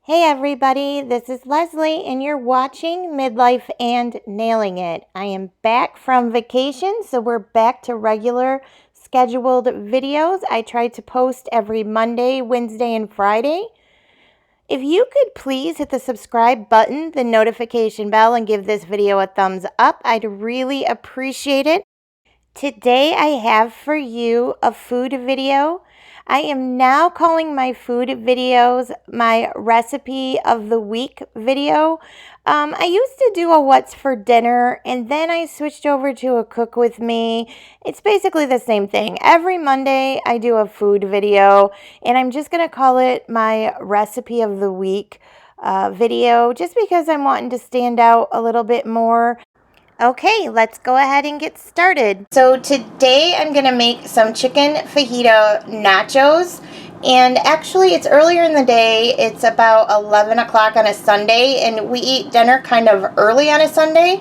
Hey everybody, this is Leslie and you're watching Midlife and Nailing It. I am back from vacation, so we're back to regular scheduled videos. I try to post every Monday, Wednesday, and Friday. If you could please hit the subscribe button, the notification bell, and give this video a thumbs up, I'd really appreciate it. Today I have for you a food video. I am now calling my food videos my recipe of the week video. I used to do a what's for dinner and then I switched over to a cook with me. It's basically the same thing. Every Monday I do a food video and I'm just going to call it my recipe of the week video just because I'm wanting to stand out a little bit more. Okay, let's go ahead and get started. So today I'm going to make some chicken fajita nachos. And actually it's earlier in the day. It's about 11 o'clock on a Sunday and we eat dinner kind of early on a Sunday.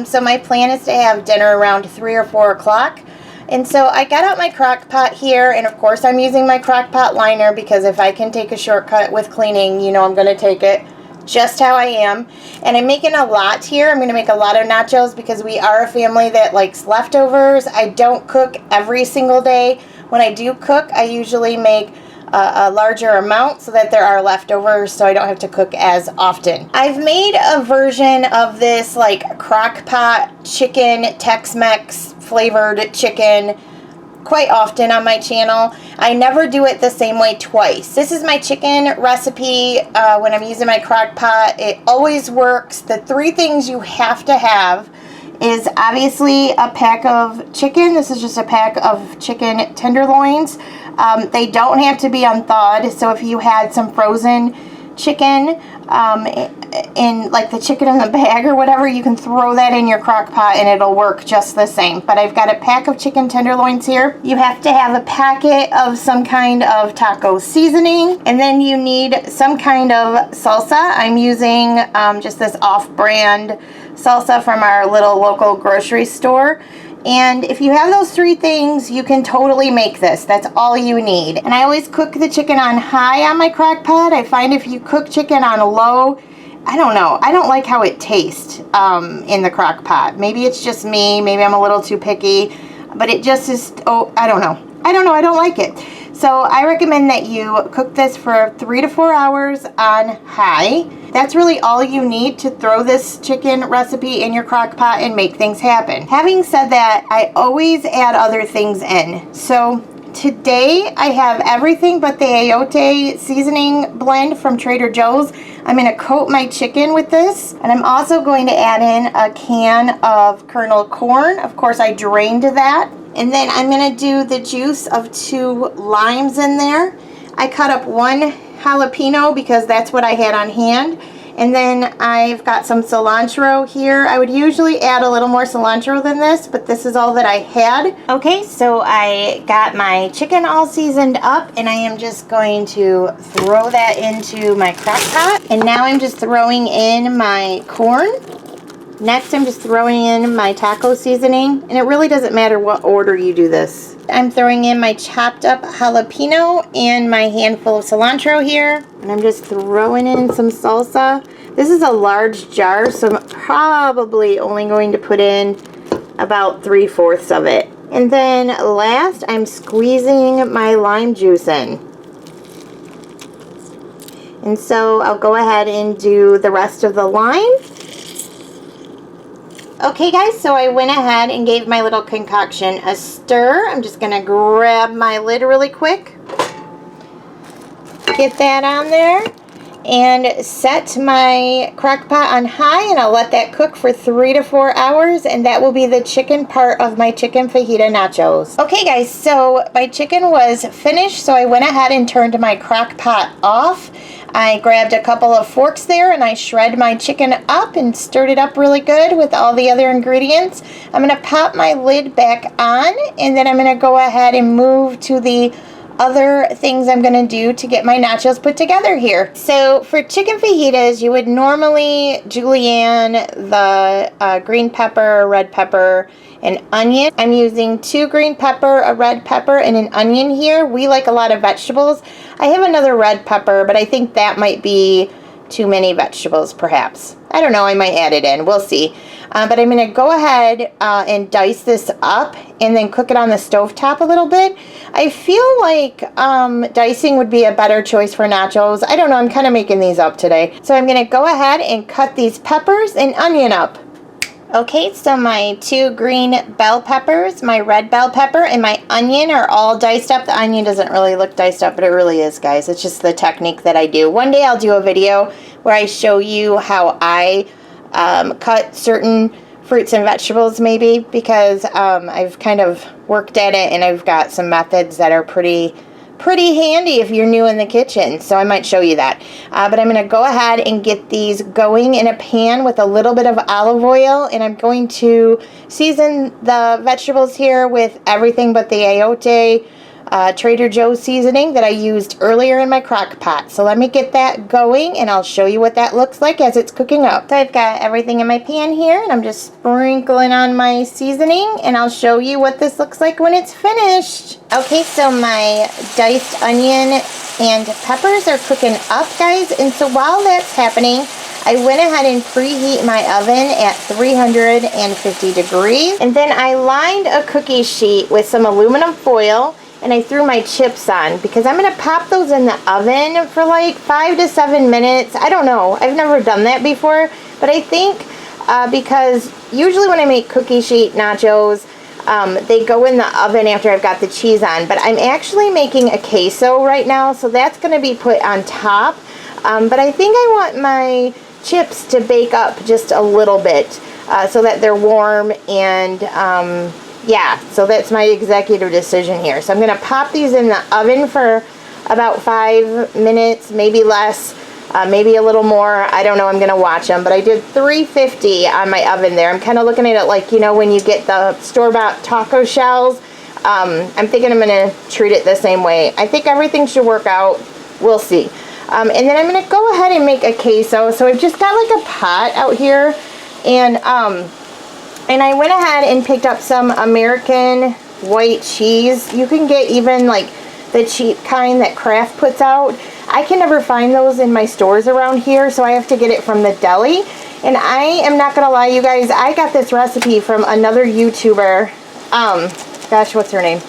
So my plan is to have dinner around 3 or 4 o'clock. And so I got out my crock pot here, and of course I'm using my crock pot liner because if I can take a shortcut with cleaning, you know I'm going to take it just how I am. And I'm making a lot here. I'm going to make a lot of nachos because we are a family that likes leftovers. I don't cook every single day. When I do cook, I usually make a larger amount so that there are leftovers so I don't have to cook as often. I've made a version of this like crock pot chicken, Tex-Mex flavored chicken quite often on my channel. I never do it the same way twice. This is my chicken recipe when I'm using my crock pot. It always works. The 3 things you have to have is obviously a pack of chicken. This is just a pack of chicken tenderloins. They don't have to be unthawed, so if you had some frozen chicken in like the chicken in the bag or whatever, you can throw that in your crock pot and it'll work just the same. But I've got a pack of chicken tenderloins here. You have to have a packet of some kind of taco seasoning, and then you need some kind of salsa. I'm using just this off-brand salsa from our little local grocery store. And if you have those 3 things, you can totally make this. That's all you need. And I always cook the chicken on high on my crock pot. I find if you cook chicken on low, I don't know, I don't like how it tastes in the crock pot. Maybe it's just me, maybe I'm a little too picky, but it just is, I don't know, I don't like it. So I recommend that you cook this for 3 to 4 hours on high. That's really all you need to throw this chicken recipe in your crock pot and make things happen. Having said that, I always add other things in. So today I have everything but the ayote seasoning blend from Trader Joe's. I'm going to coat my chicken with this, and I'm also going to add in a can of kernel corn. Of course I drained that. And then I'm going to do the juice of 2 limes in there. I cut up 1 jalapeno because that's what I had on hand. And then I've got some cilantro here. I would usually add a little more cilantro than this, but this is all that I had. Okay, so I got my chicken all seasoned up, and I am just going to throw that into my crock pot. And now I'm just throwing in my corn. Next, I'm just throwing in my taco seasoning, and it really doesn't matter what order you do this. I'm throwing in my chopped up jalapeno and my handful of cilantro here, and I'm just throwing in some salsa. This is a large jar, so I'm probably only going to put in about 3/4 of it. And then last, I'm squeezing my lime juice in. And so I'll go ahead and do the rest of the lime. Okay guys, so I went ahead and gave my little concoction a stir. I'm just going to grab my lid really quick. Get that on there. And set my crock pot on high, and I'll let that cook for 3 to 4 hours, and that will be the chicken part of my chicken fajita nachos. Okay guys, so my chicken was finished, so I went ahead and turned my crock pot off. I grabbed a couple of forks there and I shred my chicken up and stirred it up really good with all the other ingredients. I'm going to pop my lid back on, and then I'm going to go ahead and move to the other things I'm going to do to get my nachos put together here. So for chicken fajitas, you would normally julienne the green pepper, red pepper, and onion. I'm using 2 green pepper, a red pepper, and an onion here. We like a lot of vegetables. I have another red pepper, but I think that might be too many vegetables, perhaps. I don't know, I might add it in. We'll see. But I'm going to go ahead and dice this up and then cook it on the stovetop a little bit. I feel like dicing would be a better choice for nachos. I don't know, I'm kind of making these up today. So I'm going to go ahead and cut these peppers and onion up. Okay, so my 2 green bell peppers, my red bell pepper, and my onion are all diced up. The onion doesn't really look diced up, but it really is, guys. It's just the technique that I do. One day I'll do a video where I show you how I cut certain fruits and vegetables, maybe, because I've kind of worked at it and I've got some methods that are pretty handy if you're new in the kitchen, so I might show you that. But I'm going to go ahead and get these going in a pan with a little bit of olive oil, and I'm going to season the vegetables here with everything but the ayote Trader Joe's seasoning that I used earlier in my crock pot. So let me get that going and I'll show you what that looks like as it's cooking up. So I've got everything in my pan here and I'm just sprinkling on my seasoning and I'll show you what this looks like when it's finished. Okay, so my diced onion and peppers are cooking up, guys, and so while that's happening, I went ahead and preheat my oven at 350 degrees, and then I lined a cookie sheet with some aluminum foil and I threw my chips on because I'm going to pop those in the oven for like 5 to 7 minutes. I don't know. I've never done that before, but I think because usually when I make cookie sheet nachos, they go in the oven after I've got the cheese on, but I'm actually making a queso right now, so that's going to be put on top. But I think I want my chips to bake up just a little bit so that they're warm and yeah, so that's my executive decision here. So I'm going to pop these in the oven for about 5 minutes, maybe less, maybe a little more. I don't know. I'm going to watch them. But I did 350 on my oven there. I'm kind of looking at it like, you know, when you get the store-bought taco shells. I'm thinking I'm going to treat it the same way. I think everything should work out. We'll see. And then I'm going to go ahead and make a queso. So I've just got like a pot out here. And I went ahead and picked up some American white cheese. You can get even like the cheap kind that Kraft puts out. I can never find those in my stores around here, so I have to get it from the deli. And I am not gonna lie, you guys, I got this recipe from another YouTuber. Gosh, what's her name?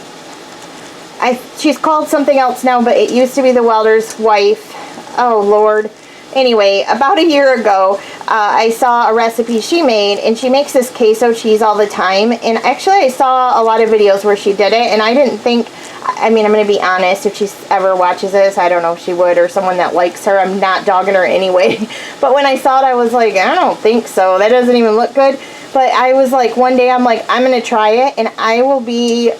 She's called something else now, but it used to be the welder's wife. Oh Lord. Anyway, about a year ago, I saw a recipe she made, and she makes this queso cheese all the time, and actually I saw a lot of videos where she did it, and I didn't think, I mean, I'm going to be honest, if she ever watches this, I don't know if she would, or someone that likes her, I'm not dogging her anyway, but when I saw it, I was like, I don't think so, that doesn't even look good, but I was like, one day, I'm like, I'm going to try it, and I will be...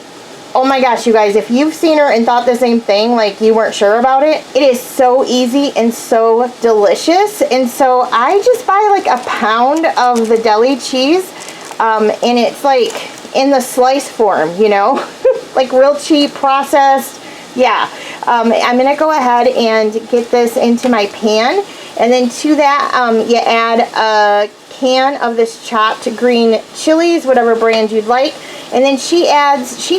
Oh my gosh, you guys, if you've seen her and thought the same thing, like you weren't sure about it, it is so easy and so delicious. And so I just buy like a pound of the deli cheese, and it's like in the slice form, you know, like real cheap, processed. Yeah, I'm going to go ahead and get this into my pan. And then to that, you add a can of this chopped green chilies, whatever brand you'd like. And then she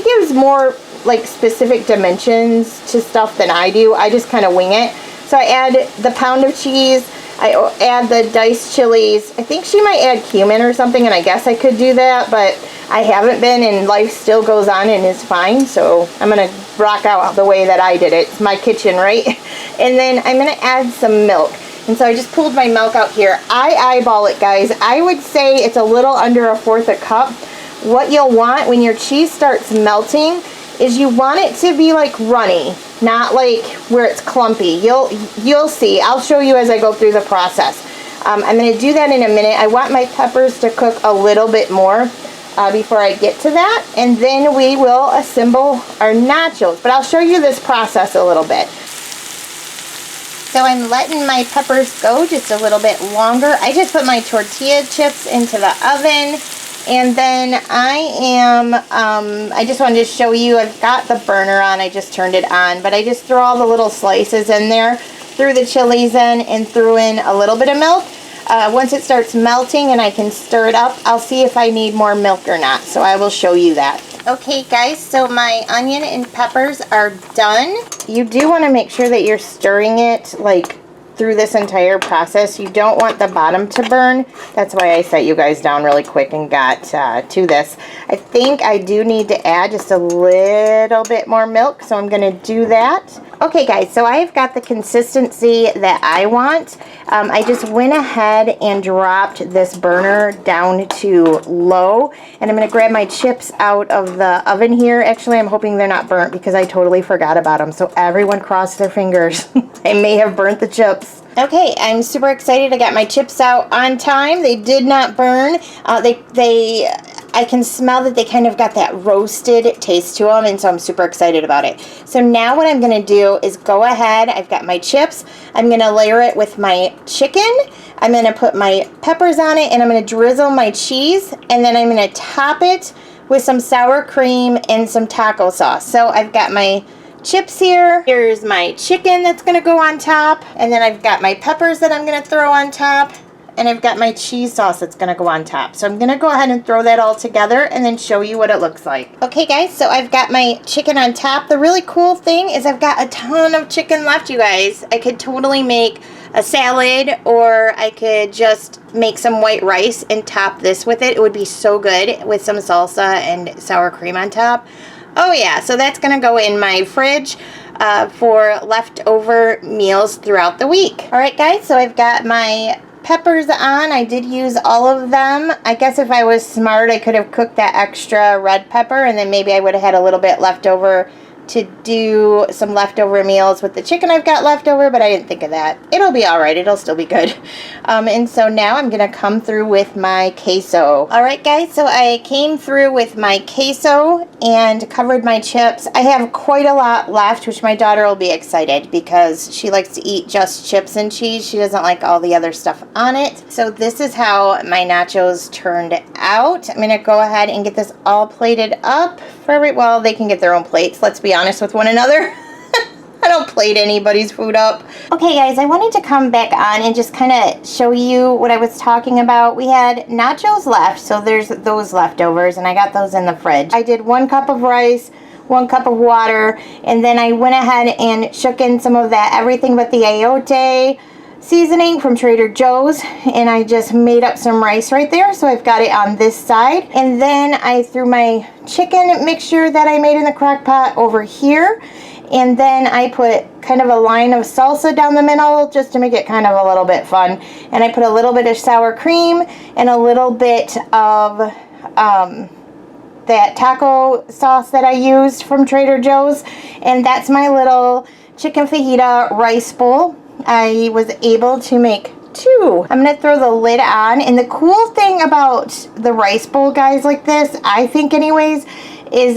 gives more like specific dimensions to stuff than I do. I just kind of wing it. So I add the pound of cheese. I add the diced chilies. I think she might add cumin or something, and I guess I could do that, but I haven't been, and life still goes on and is fine. So I'm going to rock out the way that I did it. It's my kitchen, right? And then I'm going to add some milk. And so I just pulled my milk out here. I eyeball it, guys. I would say it's a little under 1/4 a cup. What you'll want when your cheese starts melting is you want it to be like runny, not like where it's clumpy. You'll see. I'll show you as I go through the process. I'm going to do that in a minute. I want my peppers to cook a little bit more before I get to that, and then we will assemble our nachos. But I'll show you this process a little bit. So I'm letting my peppers go just a little bit longer. I just put my tortilla chips into the oven, And then I just wanted to show you, I've got the burner on, I just turned it on, but I just throw all the little slices in there, threw the chilies in, and threw in a little bit of milk. Once it starts melting and I can stir it up, I'll see if I need more milk or not, so I will show you that. Okay guys, so my onion and peppers are done. You do want to make sure that you're stirring it like through this entire process. You don't want the bottom to burn. That's why I set you guys down really quick and got to this. I think I do need to add just a little bit more milk, so I'm going to do that. Okay guys, so I've got the consistency that I want. I just went ahead and dropped this burner down to low, and I'm going to grab my chips out of the oven here. Actually, I'm hoping they're not burnt because I totally forgot about them, so everyone cross their fingers. I may have burnt the chips. Okay, I'm super excited. I got my chips out on time. They did not burn. I can smell that they kind of got that roasted taste to them, and so I'm super excited about it. So now what I'm going to do is go ahead. I've got my chips. I'm going to layer it with my chicken. I'm going to put my peppers on it, and I'm going to drizzle my cheese, and then I'm going to top it with some sour cream and some taco sauce. So I've got my chips here. Here's my chicken that's going to go on top, and then I've got my peppers that I'm going to throw on top. And I've got my cheese sauce that's going to go on top. So I'm going to go ahead and throw that all together and then show you what it looks like. Okay guys, so I've got my chicken on top. The really cool thing is I've got a ton of chicken left, you guys. I could totally make a salad, or I could just make some white rice and top this with it. It would be so good with some salsa and sour cream on top. Oh yeah, so that's going to go in my fridge for leftover meals throughout the week. All right guys, so I've got my peppers on. I did use all of them. I guess if I was smart, I could have cooked that extra red pepper, and then maybe I would have had a little bit left over to do some leftover meals with the chicken I've got left over, but I didn't think of that. It'll be all right. It'll still be good. And so now I'm going to come through with my queso. All right, guys, so I came through with my queso and covered my chips. I have quite a lot left, which my daughter will be excited because she likes to eat just chips and cheese. She doesn't like all the other stuff on it. So this is how my nachos turned out. I'm going to go ahead and get this all plated up for well, they can get their own plates. Let's be honest with one another. I don't plate anybody's food up. Okay guys, I wanted to come back on and just kind of show you what I was talking about. We had nachos left, so there's those leftovers, and I got those in the fridge. I did 1 cup of rice, 1 cup of water, and then I went ahead and shook in some of that everything but the ayote seasoning from Trader Joe's, and I just made up some rice right there, so I've got it on this side. And then I threw my chicken mixture that I made in the crock pot over here, and then I put kind of a line of salsa down the middle just to make it kind of a little bit fun, and I put a little bit of sour cream and a little bit of that taco sauce that I used from Trader Joe's, and that's my little chicken fajita rice bowl. I was able to make 2. I'm going to throw the lid on, and the cool thing about the rice bowl, guys, like this, I think anyways, is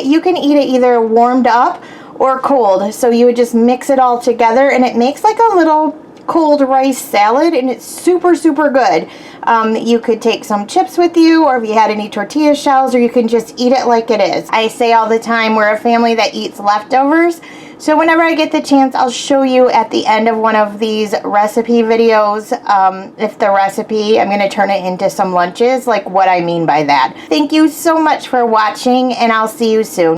you can eat it either warmed up or cold. So you would just mix it all together, and it makes like a little cold rice salad, and it's super, super good. You could take some chips with you, or if you had any tortilla shells, or you can just eat it like it is. I say all the time, we're a family that eats leftovers. So whenever I get the chance, I'll show you at the end of one of these recipe videos, if the recipe, I'm going to turn it into some lunches, like what I mean by that. Thank you so much for watching, and I'll see you soon.